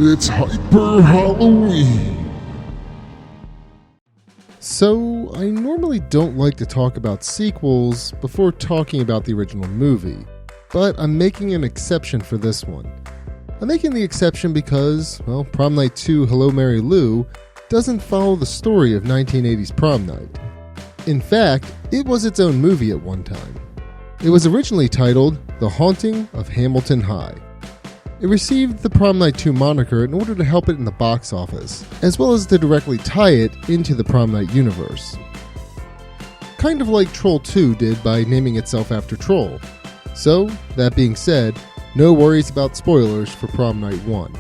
It's Hyp3r Halloween! So, I normally don't like to talk about sequels before talking about the original movie, but I'm making an exception for this one. I'm making the exception because, well, Prom Night 2 Hello Mary Lou doesn't follow the story of 1980's Prom Night. In fact, it was its own movie at one time. It was originally titled The Haunting of Hamilton High. It received the Prom Night 2 moniker in order to help it in the box office, as well as to directly tie it into the Prom Night universe. Kind of like Troll 2 did by naming itself after Troll. So, that being said, no worries about spoilers for Prom Night 1.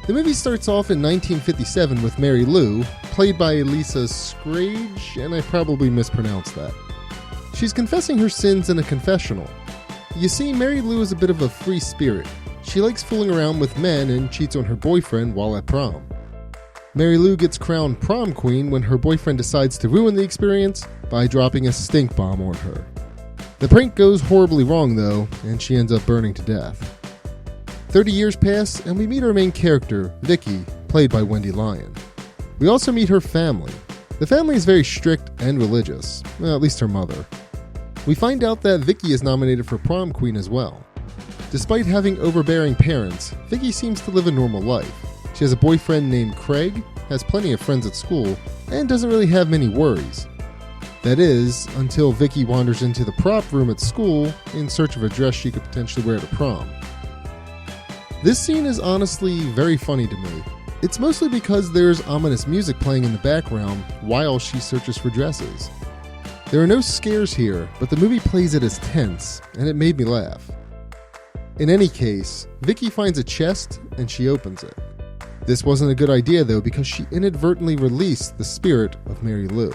The movie starts off in 1957 with Mary Lou, played by Elisa Scrage, and I probably mispronounced that. She's confessing her sins in a confessional. You see, Mary Lou is a bit of a free spirit. She likes fooling around with men and cheats on her boyfriend while at prom. Mary Lou gets crowned prom queen when her boyfriend decides to ruin the experience by dropping a stink bomb on her. The prank goes horribly wrong though, and she ends up burning to death. 30 years pass and we meet our main character, Vicky, played by Wendy Lyon. We also meet her family. The family is very strict and religious, well, at least her mother. We find out that Vicky is nominated for prom queen as well. Despite having overbearing parents, Vicky seems to live a normal life. She has a boyfriend named Craig, has plenty of friends at school, and doesn't really have many worries. That is, until Vicky wanders into the prop room at school in search of a dress she could potentially wear to prom. This scene is honestly very funny to me. It's mostly because there's ominous music playing in the background while she searches for dresses. There are no scares here, but the movie plays it as tense, and it made me laugh. In any case, Vicky finds a chest and she opens it. This wasn't a good idea though because she inadvertently released the spirit of Mary Lou.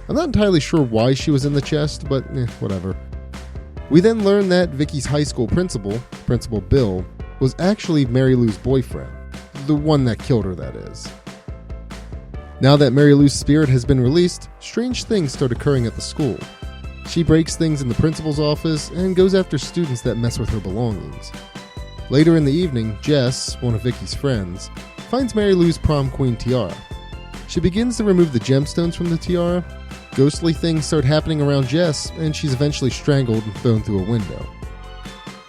I'm not entirely sure why she was in the chest, but whatever. We then learn that Vicky's high school principal, Principal Bill, was actually Mary Lou's boyfriend. The one that killed her, that is. Now that Mary Lou's spirit has been released, strange things start occurring at the school. She breaks things in the principal's office and goes after students that mess with her belongings. Later in the evening, Jess, one of Vicky's friends, finds Mary Lou's prom queen tiara. She begins to remove the gemstones from the tiara. Ghostly things start happening around Jess, and she's eventually strangled and thrown through a window.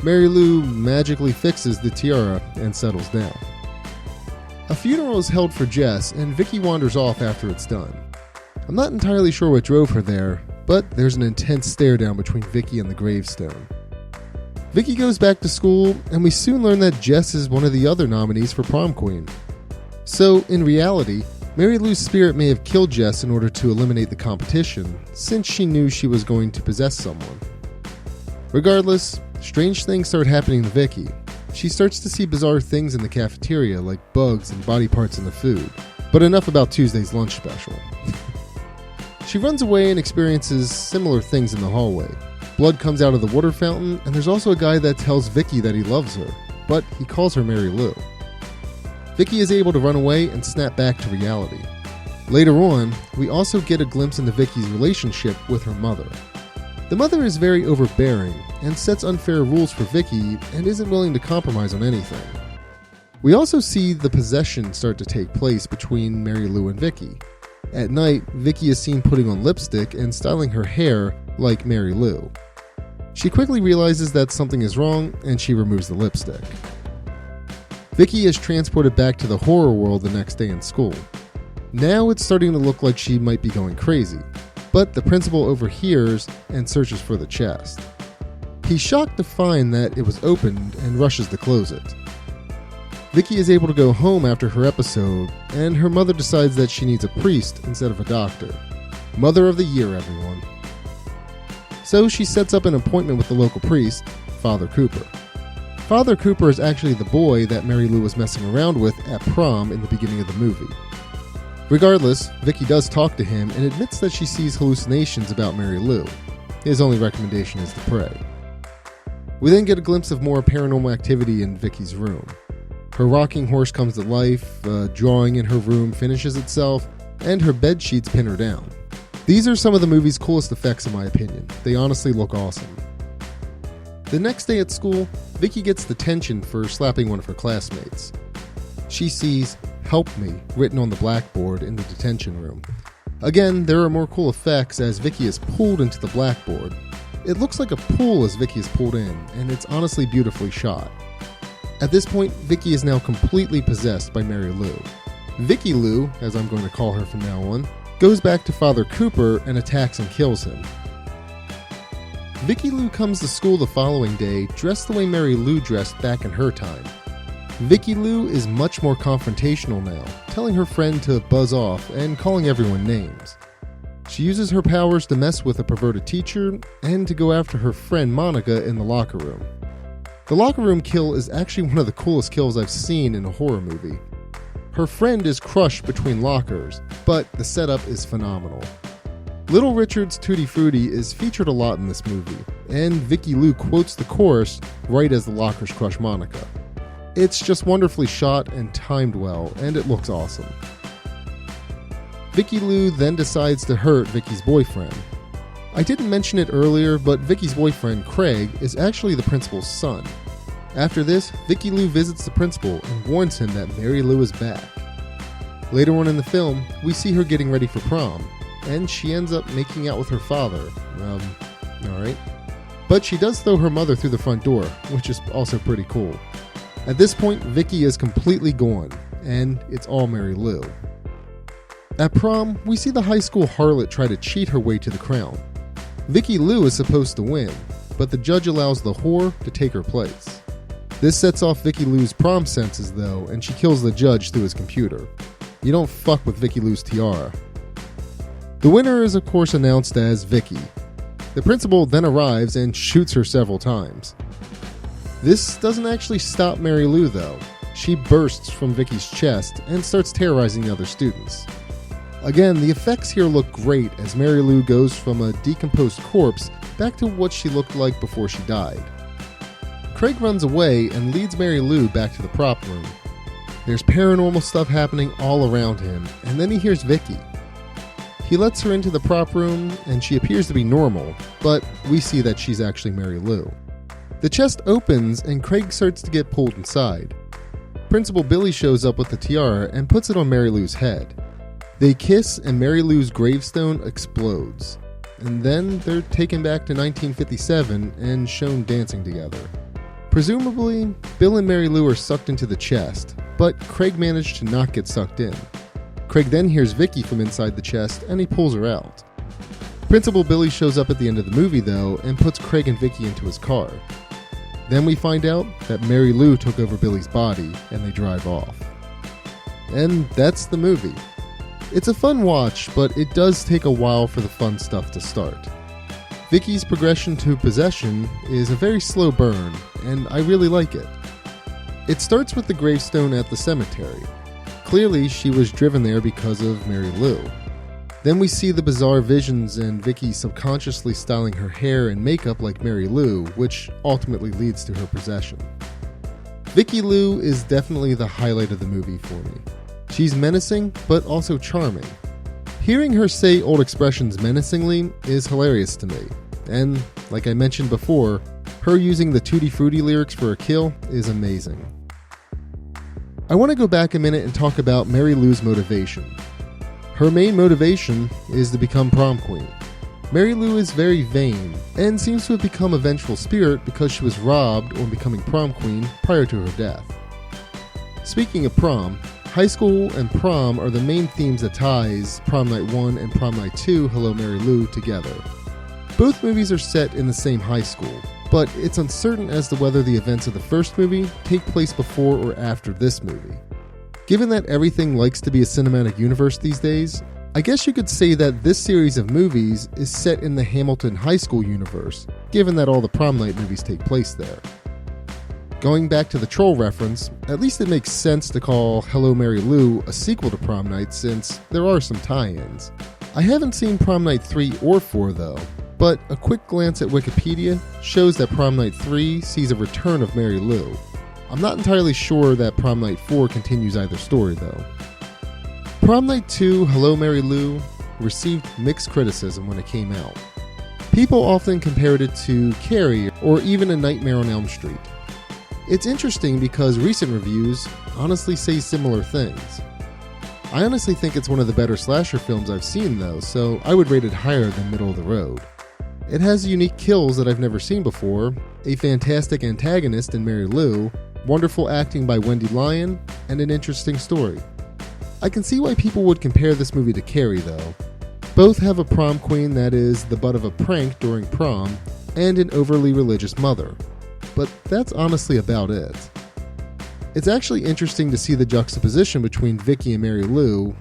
Mary Lou magically fixes the tiara and settles down. A funeral is held for Jess, and Vicky wanders off after it's done. I'm not entirely sure what drove her there, but there's an intense stare down between Vicky and the gravestone. Vicky goes back to school, and we soon learn that Jess is one of the other nominees for prom queen. So, in reality, Mary Lou's spirit may have killed Jess in order to eliminate the competition, since she knew she was going to possess someone. Regardless, strange things start happening to Vicky. She starts to see bizarre things in the cafeteria, like bugs and body parts in the food. But enough about Tuesday's lunch special. She runs away and experiences similar things in the hallway. Blood comes out of the water fountain, and there's also a guy that tells Vicky that he loves her, but he calls her Mary Lou. Vicky is able to run away and snap back to reality. Later on, we also get a glimpse into Vicky's relationship with her mother. The mother is very overbearing and sets unfair rules for Vicky and isn't willing to compromise on anything. We also see the possession start to take place between Mary Lou and Vicky. At night, Vicky is seen putting on lipstick and styling her hair like Mary Lou. She quickly realizes that something is wrong and she removes the lipstick. Vicky is transported back to the horror world the next day in school. Now it's starting to look like she might be going crazy, but the principal overhears and searches for the chest. He's shocked to find that it was opened and rushes to close it. Vicky is able to go home after her episode, and her mother decides that she needs a priest instead of a doctor. Mother of the year, everyone. So she sets up an appointment with the local priest, Father Cooper. Father Cooper is actually the boy that Mary Lou was messing around with at prom in the beginning of the movie. Regardless, Vicky does talk to him and admits that she sees hallucinations about Mary Lou. His only recommendation is to pray. We then get a glimpse of more paranormal activity in Vicky's room. Her rocking horse comes to life, a drawing in her room finishes itself, and her bed sheets pin her down. These are some of the movie's coolest effects in my opinion. They honestly look awesome. The next day at school, Vicky gets detention for slapping one of her classmates. She sees "Help Me" written on the blackboard in the detention room. Again, there are more cool effects as Vicky is pulled into the blackboard. It looks like a pool as Vicky is pulled in, and it's honestly beautifully shot. At this point, Vicky is now completely possessed by Mary Lou. Vicky Lou, as I'm going to call her from now on, goes back to Father Cooper and attacks and kills him. Vicky Lou comes to school the following day dressed the way Mary Lou dressed back in her time. Vicky Lou is much more confrontational now, telling her friend to buzz off and calling everyone names. She uses her powers to mess with a perverted teacher and to go after her friend Monica in the locker room. The locker room kill is actually one of the coolest kills I've seen in a horror movie. Her friend is crushed between lockers, but the setup is phenomenal. Little Richard's Tutti Frutti is featured a lot in this movie, and Vicky Lou quotes the chorus right as the lockers crush Monica. It's just wonderfully shot and timed well, and it looks awesome. Vicky Lou then decides to hurt Vicky's boyfriend. I didn't mention it earlier, but Vicky's boyfriend, Craig, is actually the principal's son. After this, Vicky Lou visits the principal and warns him that Mary Lou is back. Later on in the film, we see her getting ready for prom, and she ends up making out with her father. Alright. But she does throw her mother through the front door, which is also pretty cool. At this point, Vicky is completely gone, and it's all Mary Lou. At prom, we see the high school harlot try to cheat her way to the crown. Vicky Lou is supposed to win, but the judge allows the whore to take her place. This sets off Vicky Lou's prom senses though, and she kills the judge through his computer. You don't fuck with Vicky Lou's tiara. The winner is of course announced as Vicky. The principal then arrives and shoots her several times. This doesn't actually stop Mary Lou though. She bursts from Vicky's chest and starts terrorizing the other students. Again, the effects here look great as Mary Lou goes from a decomposed corpse back to what she looked like before she died. Craig runs away and leads Mary Lou back to the prop room. There's paranormal stuff happening all around him, and then he hears Vicky. He lets her into the prop room and she appears to be normal, but we see that she's actually Mary Lou. The chest opens and Craig starts to get pulled inside. Principal Billy shows up with the tiara and puts it on Mary Lou's head. They kiss and Mary Lou's gravestone explodes. And then they're taken back to 1957 and shown dancing together. Presumably, Bill and Mary Lou are sucked into the chest, but Craig managed to not get sucked in. Craig then hears Vicky from inside the chest and he pulls her out. Principal Billy shows up at the end of the movie though and puts Craig and Vicky into his car. Then we find out that Mary Lou took over Billy's body and they drive off. And that's the movie. It's a fun watch, but it does take a while for the fun stuff to start. Vicky's progression to possession is a very slow burn, and I really like it. It starts with the gravestone at the cemetery. Clearly, she was driven there because of Mary Lou. Then we see the bizarre visions and Vicky subconsciously styling her hair and makeup like Mary Lou, which ultimately leads to her possession. Vicky Lou is definitely the highlight of the movie for me. She's menacing, but also charming. Hearing her say old expressions menacingly is hilarious to me, and like I mentioned before, her using the Tutti Frutti lyrics for a kill is amazing. I want to go back a minute and talk about Mary Lou's motivation. Her main motivation is to become prom queen. Mary Lou is very vain, and seems to have become a vengeful spirit because she was robbed on becoming prom queen prior to her death. Speaking of prom, high school and prom are the main themes that ties Prom Night 1 and Prom Night 2 Hello Mary Lou together. Both movies are set in the same high school, but it's uncertain as to whether the events of the first movie take place before or after this movie. Given that everything likes to be a cinematic universe these days, I guess you could say that this series of movies is set in the Hamilton High School universe, given that all the Prom Night movies take place there. Going back to the troll reference, at least it makes sense to call Hello Mary Lou a sequel to Prom Night since there are some tie-ins. I haven't seen Prom Night 3 or 4 though, but a quick glance at Wikipedia shows that Prom Night 3 sees a return of Mary Lou. I'm not entirely sure that Prom Night 4 continues either story though. Prom Night 2 Hello Mary Lou received mixed criticism when it came out. People often compared it to Carrie or even A Nightmare on Elm Street. It's interesting because recent reviews honestly say similar things. I honestly think it's one of the better slasher films I've seen though, so I would rate it higher than middle of the road. It has unique kills that I've never seen before, a fantastic antagonist in Mary Lou, wonderful acting by Wendy Lyon, and an interesting story. I can see why people would compare this movie to Carrie though. Both have a prom queen that is the butt of a prank during prom, and an overly religious mother. But that's honestly about it. It's actually interesting to see the juxtaposition between Vicky and Mary Lou.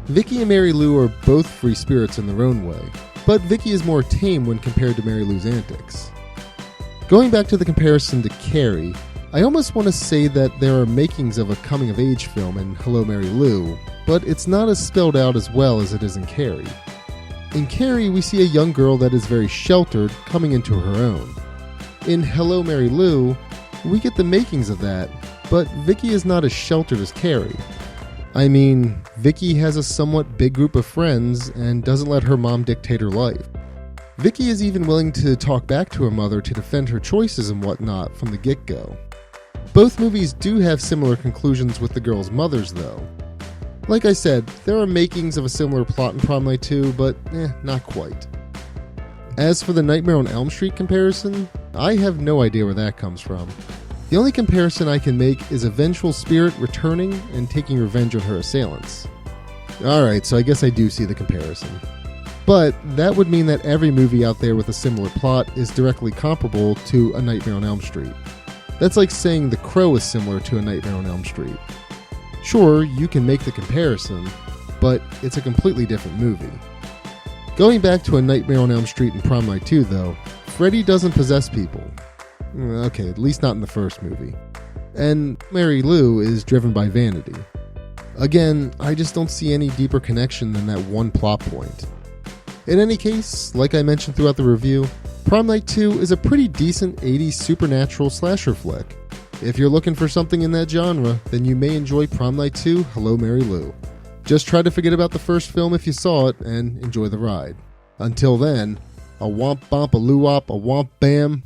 Vicky and Mary Lou are both free spirits in their own way, but Vicky is more tame when compared to Mary Lou's antics. Going back to the comparison to Carrie, I almost want to say that there are makings of a coming-of-age film in Hello, Mary Lou, but it's not as spelled out as well as it is in Carrie. In Carrie, we see a young girl that is very sheltered coming into her own. In Hello, Mary Lou, we get the makings of that, but Vicky is not as sheltered as Carrie. I mean, Vicky has a somewhat big group of friends and doesn't let her mom dictate her life. Vicky is even willing to talk back to her mother to defend her choices and whatnot from the get-go. Both movies do have similar conclusions with the girls' mothers though. Like I said, there are makings of a similar plot in Prom Night 2, but not quite. As for the Nightmare on Elm Street comparison, I have no idea where that comes from. The only comparison I can make is a vengeful spirit returning and taking revenge on her assailants. Alright, so I guess I do see the comparison. But that would mean that every movie out there with a similar plot is directly comparable to A Nightmare on Elm Street. That's like saying The Crow is similar to A Nightmare on Elm Street. Sure, you can make the comparison, but it's a completely different movie. Going back to A Nightmare on Elm Street and Prom Night 2 though, Freddy doesn't possess people. Okay, at least not in the first movie. And Mary Lou is driven by vanity. Again, I just don't see any deeper connection than that one plot point. In any case, like I mentioned throughout the review, Prom Night 2 is a pretty decent 80s supernatural slasher flick. If you're looking for something in that genre, then you may enjoy Prom Night 2, Hello Mary Lou. Just try to forget about the first film if you saw it and enjoy the ride. Until then, a womp bomp a loo wop a womp bam.